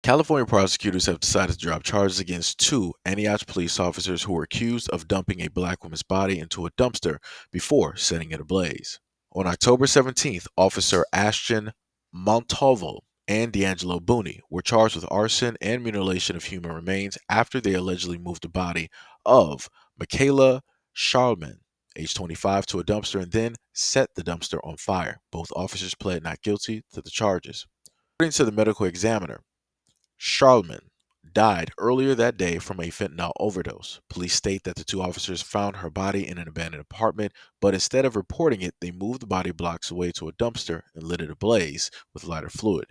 California prosecutors have decided to drop charges against two Antioch police officers who were accused of dumping a black woman's body into a dumpster before setting it ablaze. On October 17th, Officer Ashton Montalvo and D'Angelo Booney were charged with arson and mutilation of human remains after they allegedly moved the body of Michaela Charlman, age 25, to a dumpster and then set the dumpster on fire. Both officers pled not guilty to the charges. According to the medical examiner, Charlman died earlier that day from a fentanyl overdose. Police state that the two officers found her body in an abandoned apartment, but instead of reporting it, they moved the body blocks away to a dumpster and lit it ablaze with lighter fluid.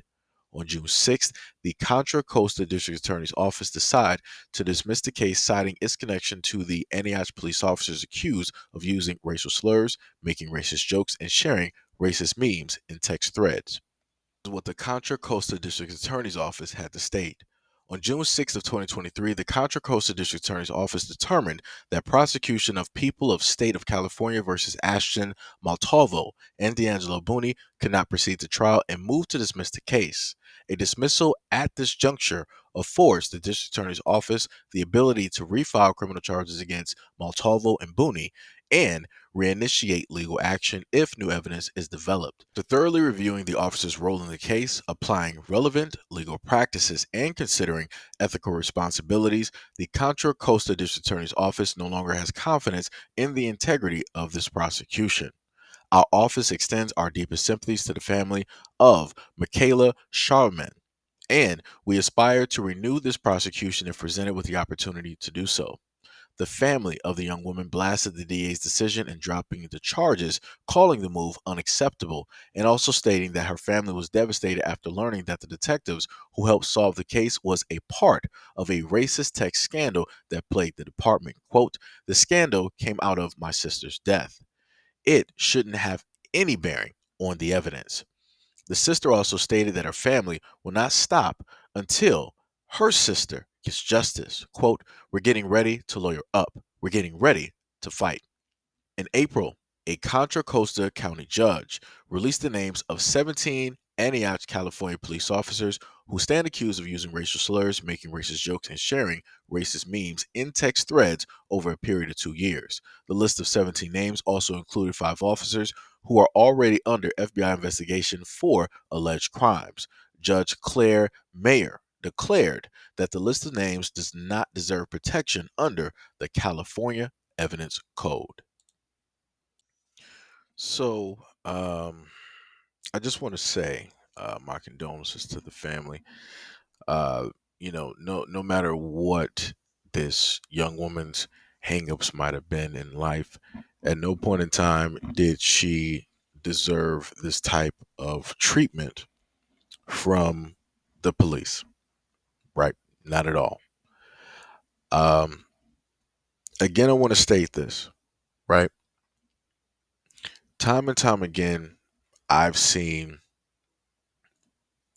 On June 6th, the Contra Costa District Attorney's Office decided to dismiss the case, citing its connection to the Antioch police officers accused of using racial slurs, making racist jokes, and sharing racist memes in text threads. What the Contra Costa District Attorney's Office had to state. On June 6th of 2023, the Contra Costa District Attorney's Office determined that prosecution of People of State of California versus Ashton Montalvo and D'Angelo Booney could not proceed to trial and moved to dismiss the case. A dismissal at this juncture affords the District Attorney's Office the ability to refile criminal charges against Montalvo and Booney and reinitiate legal action if new evidence is developed. To thoroughly reviewing the officer's role in the case, applying relevant legal practices, and considering ethical responsibilities, the Contra Costa District Attorney's Office no longer has confidence in the integrity of this prosecution. Our office extends our deepest sympathies to the family of Michaela Charlman, and we aspire to renew this prosecution if presented with the opportunity to do so. The family of the young woman blasted the DA's decision in dropping the charges, calling the move unacceptable, and also stating that her family was devastated after learning that the detectives who helped solve the case was a part of a racist text scandal that plagued the department. Quote, "The scandal came out of my sister's death. It shouldn't have any bearing on the evidence." The sister also stated that her family will not stop until her sister gets justice. Quote, "We're getting ready to lawyer up. We're getting ready to fight." In April, a Contra Costa County judge released the names of 17 Antioch, California police officers who stand accused of using racial slurs, making racist jokes, and sharing racist memes in text threads over a period of 2 years. The list of 17 names also included 5 officers who are already under FBI investigation for alleged crimes. Judge Claire Mayer declared that the list of names does not deserve protection under the California Evidence Code. So, I just want to say my condolences to the family. Uh, no matter what this young woman's hangups might have been in life, at no point in time did she deserve this type of treatment from the police, right? Not at all. Um, Again, I want to state this, right? Time and time again, I've seen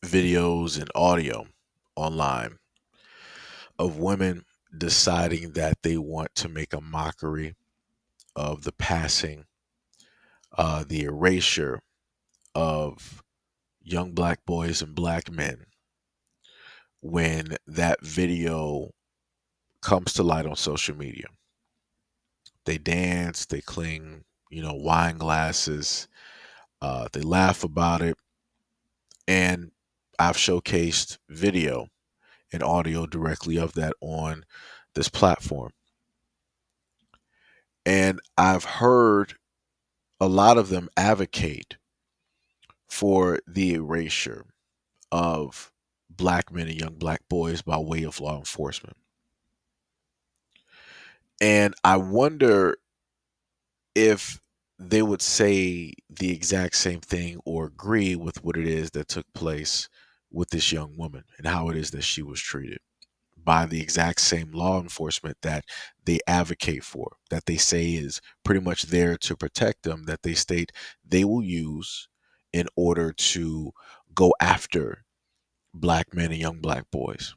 videos and audio online of women deciding that they want to make a mockery of the passing, the erasure of young black boys and black men when that video comes to light on social media. They dance, they cling, wine glasses, they laugh about it, and I've showcased video and audio directly of that on this platform. And I've heard a lot of them advocate for the erasure of black men and young black boys by way of law enforcement. And I wonder if they would say the exact same thing or agree with what it is that took place with this young woman and how it is that she was treated by the exact same law enforcement that they advocate for, that they say is pretty much there to protect them, that they state they will use in order to go after black men and young black boys.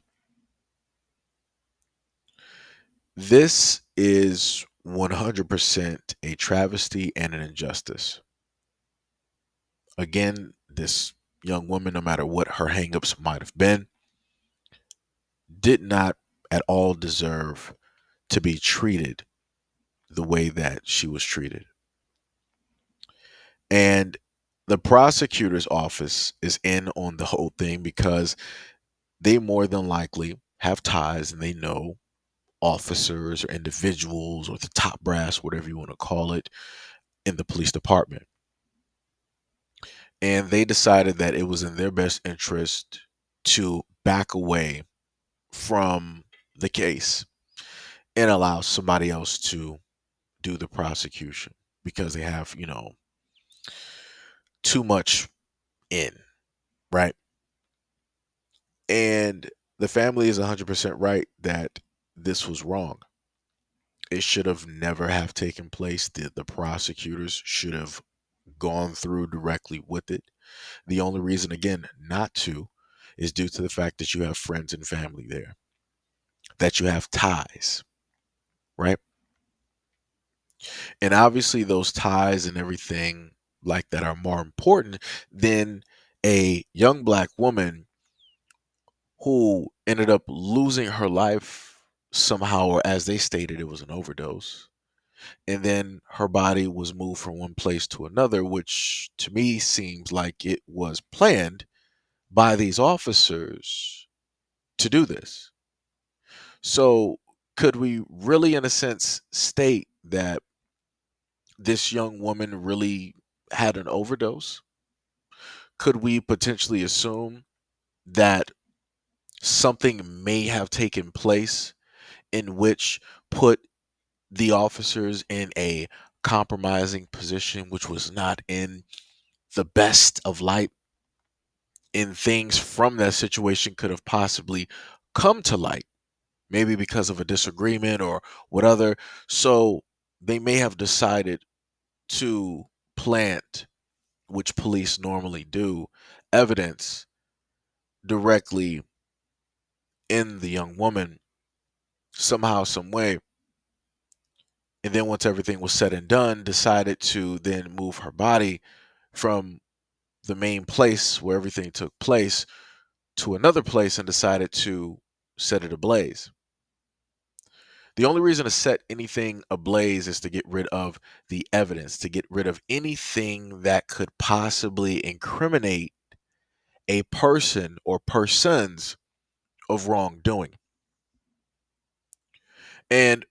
This is 100% a travesty and an injustice. Again, this young woman, no matter what her hangups might have been, did not at all deserve to be treated the way that she was treated. And the prosecutor's office is in on the whole thing because they more than likely have ties and they know officers or individuals or the top brass, whatever you want to call it, in the police department. And they decided that it was in their best interest to back away from the case and allow somebody else to do the prosecution because they have, too much in, right? And the family is 100% right that this was wrong. It should have never have taken place. The prosecutors should have gone through directly with it. The only reason, again, not to is due to the fact that you have friends and family there, that you have ties, right? And obviously, those ties and everything like that are more important than a young black woman who ended up losing her life somehow, or as they stated, it was an overdose. And then her body was moved from one place to another, which to me seems like it was planned by these officers to do this. So, could we really, in a sense, state that this young woman really had an overdose? Could we potentially assume that something may have taken place in which put the officers in a compromising position, which was not in the best of light, and things from that situation could have possibly come to light, maybe because of a disagreement or what other. So they may have decided to plant, which police normally do, evidence directly in the young woman somehow, some way. And then once everything was said and done, decided to then move her body from the main place where everything took place to another place and decided to set it ablaze. The only reason to set anything ablaze is to get rid of the evidence, to get rid of anything that could possibly incriminate a person or persons of wrongdoing. And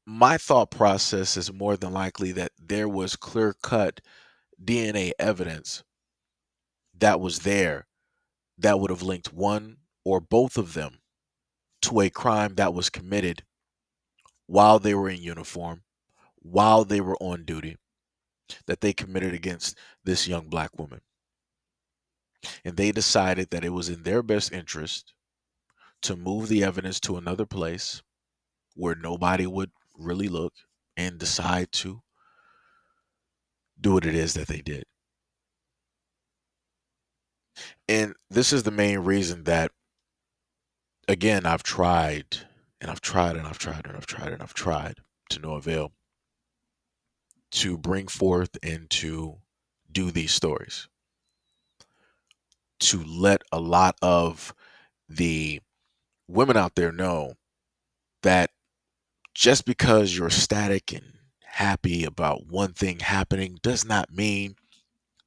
my thought process is more than likely that there was clear cut DNA evidence that was there that would have linked one or both of them to a crime that was committed while they were in uniform, while they were on duty, that they committed against this young black woman. And they decided that it was in their best interest to move the evidence to another place where nobody would really look and decide to do what it is that they did. And this is the main reason that, again, I've tried and I've tried and I've tried and I've tried and I've tried to no avail to bring forth and to do these stories, to let a lot of the women out there know that just because you're ecstatic and happy about one thing happening does not mean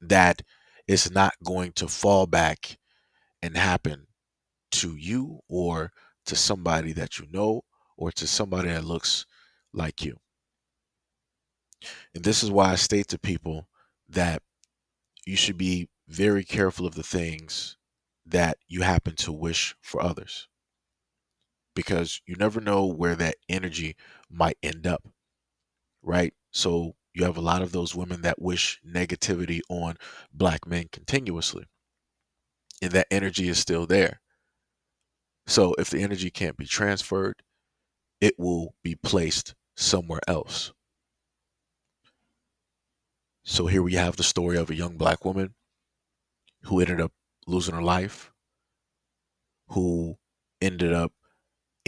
that it's not going to fall back and happen to you or to somebody that you know or to somebody that looks like you. And this is why I state to people that you should be very careful of the things that you happen to wish for others because you never know where that energy might end up, right? So you have a lot of those women that wish negativity on black men continuously, and that energy is still there. So if the energy can't be transferred, it will be placed somewhere else. So here we have the story of a young black woman who ended up losing her life, who ended up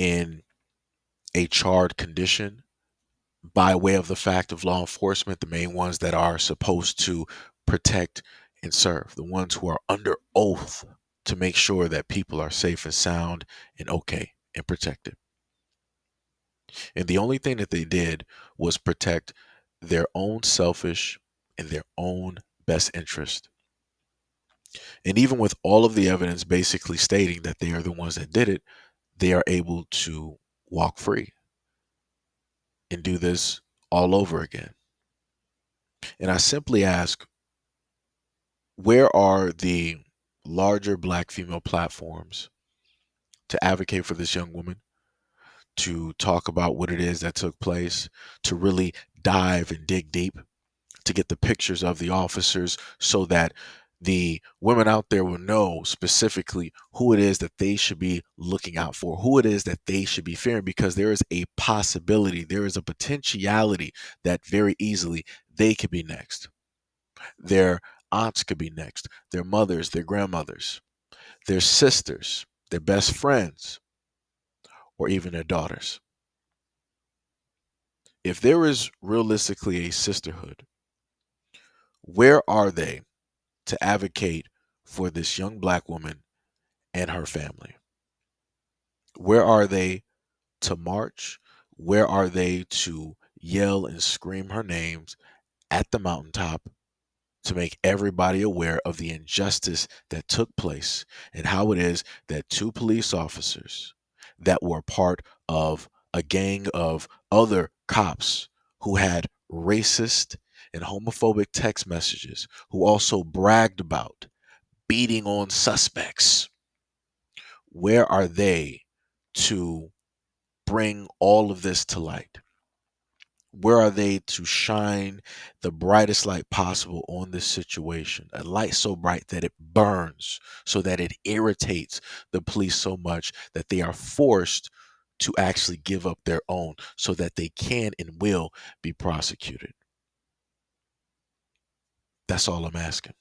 in a charred condition by way of the fact of law enforcement, the main ones that are supposed to protect and serve, the ones who are under oath to make sure that people are safe and sound and okay. and protect it. And the only thing that they did was protect their own selfish and their own best interest. And even with all of the evidence basically stating that they are the ones that did it, they are able to walk free and do this all over again. And I simply ask, where are the larger black female platforms to advocate for this young woman, to talk about what it is that took place, to really dive and dig deep, to get the pictures of the officers so that the women out there will know specifically who it is that they should be looking out for, who it is that they should be fearing, because there is a possibility, there is a potentiality that very easily they could be next. Their aunts could be next, their mothers, their grandmothers, their sisters, their best friends, or even their daughters. If there is realistically a sisterhood, where are they to advocate for this young black woman and her family? Where are they to march? Where are they to yell and scream her names at the mountaintop to make everybody aware of the injustice that took place and how it is that two police officers that were part of a gang of other cops who had racist and homophobic text messages, who also bragged about beating on suspects, where are they to bring all of this to light? Where are they to shine the brightest light possible on this situation? A light so bright that it burns, so that it irritates the police so much that they are forced to actually give up their own so that they can and will be prosecuted. That's all I'm asking.